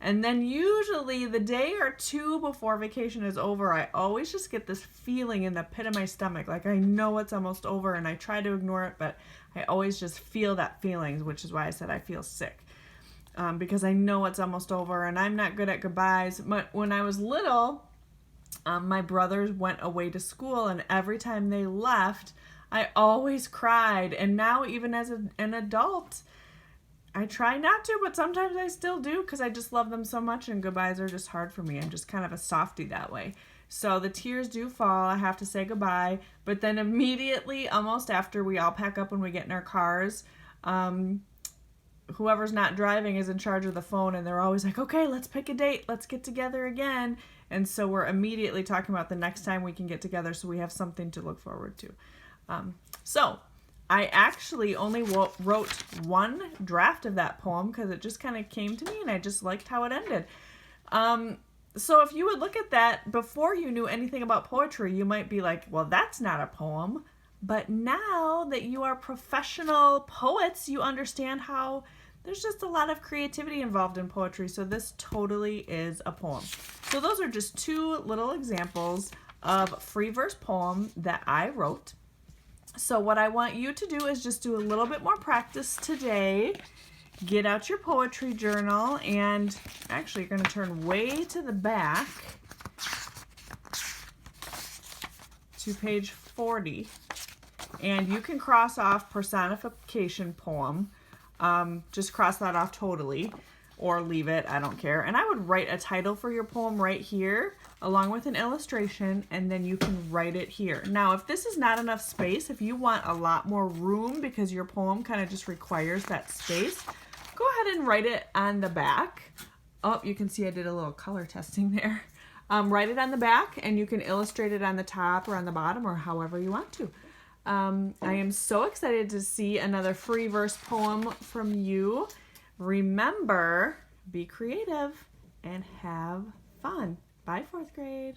And then usually the day or two before vacation is over, I always just get this feeling in the pit of my stomach. Like I know it's almost over and I try to ignore it, but I always just feel that feeling, which is why I said I feel sick. Because I know it's almost over and I'm not good at goodbyes. But when I was little, my brothers went away to school and every time they left, I always cried. And now even as an adult, I try not to, but sometimes I still do because I just love them so much and goodbyes are just hard for me. I'm just kind of a softie that way. So the tears do fall. I have to say goodbye. But then immediately, almost after we all pack up when we get in our cars, whoever's not driving is in charge of the phone and they're always like, okay, let's pick a date. Let's get together again. And so we're immediately talking about the next time we can get together so we have something to look forward to. So I actually only wrote one draft of that poem because it just kind of came to me and I just liked how it ended. So if you would look at that before you knew anything about poetry, you might be like, well, that's not a poem. But now that you are professional poets, you understand how there's just a lot of creativity involved in poetry. So this totally is a poem. So those are just two little examples of free verse poem that I wrote. So what I want you to do is just do a little bit more practice today. Get out your poetry journal and actually you're going to turn way to the back to page 40. And you can cross off personification poem. Just cross that off totally or leave it. I don't care. And I would write a title for your poem right here along with an illustration, and then you can write it here. Now, if this is not enough space, if you want a lot more room because your poem kind of just requires that space, go ahead and write it on the back. Oh, you can see I did a little color testing there. Write it on the back, and you can illustrate it on the top or on the bottom or however you want to. I am so excited to see another free verse poem from you. Remember, be creative and have fun. Bye, 4th grade.